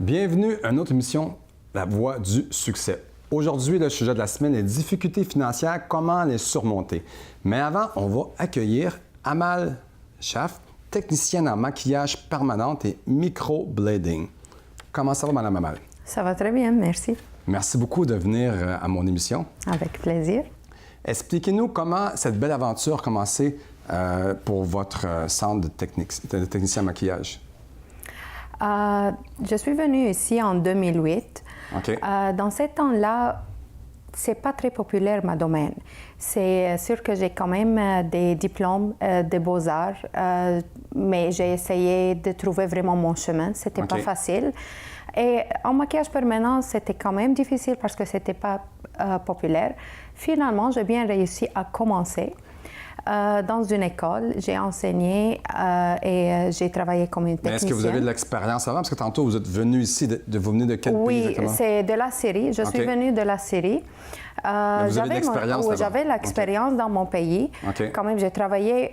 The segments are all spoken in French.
Bienvenue à une autre émission, La Voie du succès. Aujourd'hui, le sujet de la semaine est difficultés financières, comment les surmonter. Mais avant, on va accueillir Amal Schaff, technicienne en maquillage permanente et microblading. Comment ça va, Mme Amal? Ça va très bien, merci. Merci beaucoup de venir à mon émission. Avec plaisir. Expliquez-nous comment cette belle aventure a commencé pour votre centre de technicien en maquillage. Je suis venue ici en 2008. OK. Dans ce temps-là, c'est pas très populaire, ma domaine. C'est sûr que j'ai quand même des diplômes de beaux-arts, mais j'ai essayé de trouver vraiment mon chemin. C'était pas facile. Et en maquillage permanent, c'était quand même difficile parce que c'était pas populaire. Finalement, j'ai bien réussi à commencer. Dans une école, j'ai enseigné et j'ai travaillé comme une technicienne. Mais est-ce que vous avez de l'expérience avant? Parce que tantôt, vous êtes venu ici, vous venez de quel pays exactement? Oui, c'est de la Syrie. Je suis venue de la Syrie. Vous avez de l'expérience là-bas? J'avais l'expérience dans mon pays. Quand même, j'ai travaillé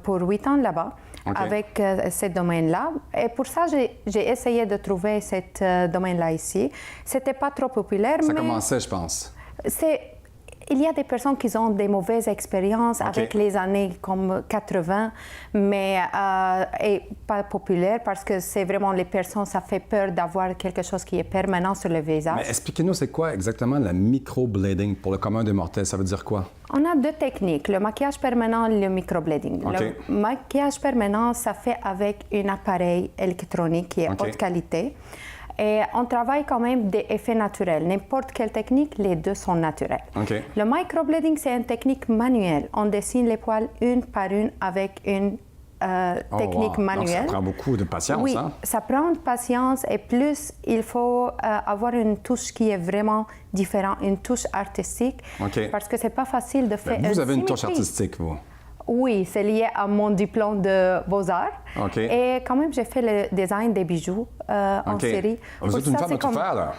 pour 8 ans là-bas avec ce domaine-là. Et pour ça, j'ai essayé de trouver ce domaine-là ici. C'était pas trop populaire, Ça commençait, je pense. Il y a des personnes qui ont des mauvaises expériences avec les années comme 80, mais et pas populaire parce que c'est vraiment les personnes, ça fait peur d'avoir quelque chose qui est permanent sur le visage. Mais expliquez-nous, c'est quoi exactement la microblading pour le commun des mortels? Ça veut dire quoi? On a deux techniques, le maquillage permanent et le microblading. Le maquillage permanent, ça fait avec un appareil électronique qui est haute qualité. Et on travaille quand même des effets naturels. N'importe quelle technique, les deux sont naturels. Le microblading, c'est une technique manuelle. On dessine les poils une par une avec une technique manuelle. Donc, ça prend beaucoup de patience, oui, ça prend de patience et plus, il faut avoir une touche qui est vraiment différente, une touche artistique, parce que c'est pas facile de faire. Vous avez une touche artistique, vous? Oui, c'est lié à mon diplôme de Beaux-Arts. Et quand même, j'ai fait le design des bijoux en série. Vous êtes une femme de tout faire, là?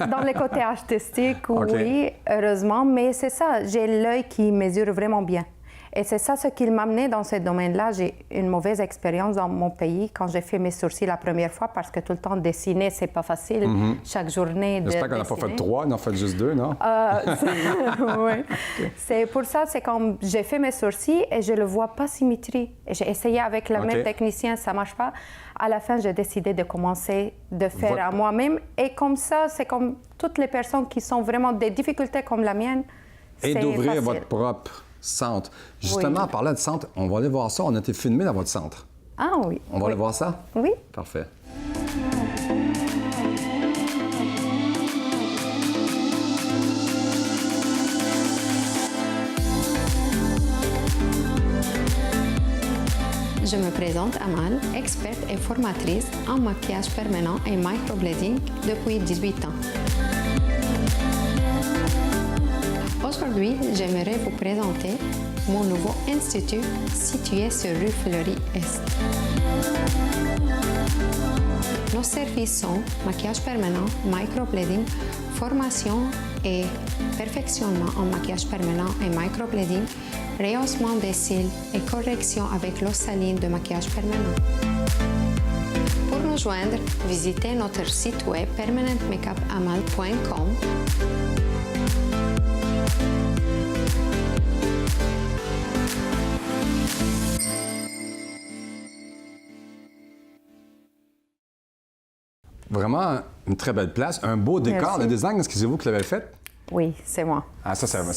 Dans les côtés artistiques, oui, heureusement. Mais c'est ça, j'ai l'œil qui mesure vraiment bien. Et c'est ça ce qui m'a amené dans ce domaine-là. J'ai une mauvaise expérience dans mon pays quand j'ai fait mes sourcils la première fois parce que tout le temps dessiner, c'est pas facile. Chaque journée J'espère qu'on n'a pas fait 3, on en a fait juste 2, non? Oui. C'est pour ça, c'est quand j'ai fait mes sourcils et je le vois pas symétrie. Et j'ai essayé avec le même technicien, ça marche pas. À la fin, j'ai décidé de commencer de faire à moi-même. Et comme ça, c'est comme toutes les personnes qui sont vraiment des difficultés comme la mienne. Et d'ouvrir votre propre centre. Justement, en parlant de centre, on va aller voir ça. On a été filmé dans votre centre. Ah oui. On va aller voir ça? Oui. Parfait. Je me présente Amal, experte et formatrice en maquillage permanent et microblading depuis 18 ans. Aujourd'hui, j'aimerais vous présenter mon nouveau institut situé sur rue Fleury-Est. Nos services sont maquillage permanent, microblading, formation et perfectionnement en maquillage permanent et microblading, rehaussement des cils et correction avec l'eau saline de maquillage permanent. Pour nous joindre, visitez notre site web permanentmakeupamal.com. Vraiment une très belle place, un beau décor. Le design, est-ce que c'est vous qui l'avez fait? Oui, c'est moi. Ah, ça va.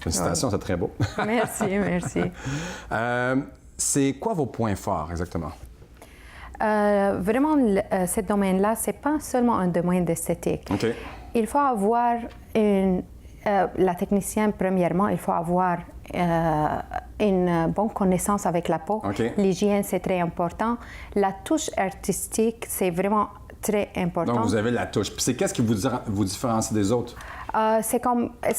Félicitations, c'est très beau. Merci, merci. C'est quoi vos points forts exactement? Vraiment, ce domaine-là, c'est pas seulement un domaine d'esthétique. Il faut avoir la technicienne, premièrement, il faut avoir une bonne connaissance avec la peau. L'hygiène, c'est très important. La touche artistique, c'est vraiment très important. Donc, vous avez la touche. Puis c'est qu'est-ce qui vous différencie des autres? C'est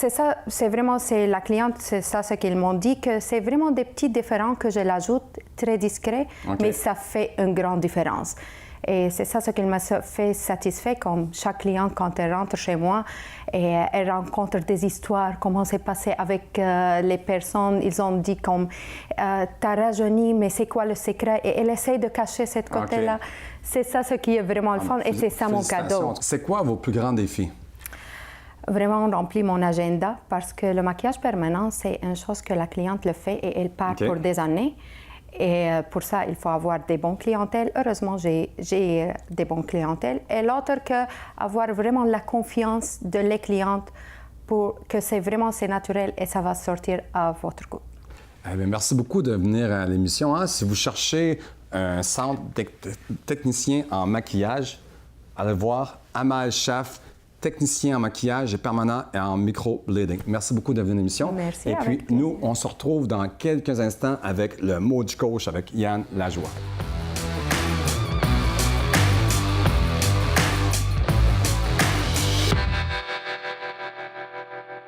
ça, c'est vraiment, c'est la cliente, c'est ça ce qu'ils m'ont dit, que c'est vraiment des petits différents que je l'ajoute, très discret, mais ça fait une grande différence. Et c'est ça ce qui m'a fait satisfait, comme chaque cliente, quand elle rentre chez moi, et elle rencontre des histoires, comment c'est passé avec les personnes. Ils ont dit comme, t'as rajeuni, mais c'est quoi le secret? Et elle essaie de cacher cette côté-là. c'est ça ce qui est vraiment le fun et c'est ça mon cadeau. C'est quoi vos plus grands défis? Vraiment remplir mon agenda parce que le maquillage permanent, c'est une chose que la cliente le fait et elle part pour des années. Et pour ça, il faut avoir des bons clientèles. Heureusement, j'ai des bons clientèles. Et l'autre, avoir vraiment la confiance de les clientes pour que c'est naturel et ça va sortir à votre goût. Eh bien, merci beaucoup de venir à l'émission. Hein. Si vous cherchez un centre technicien en maquillage, allez voir Amal Schaff, technicien en maquillage et permanent et en microblading. Merci beaucoup de venir à l'émission. Merci. Et puis, nous, on se retrouve dans quelques instants avec le mot du coach avec Yann Lajoie.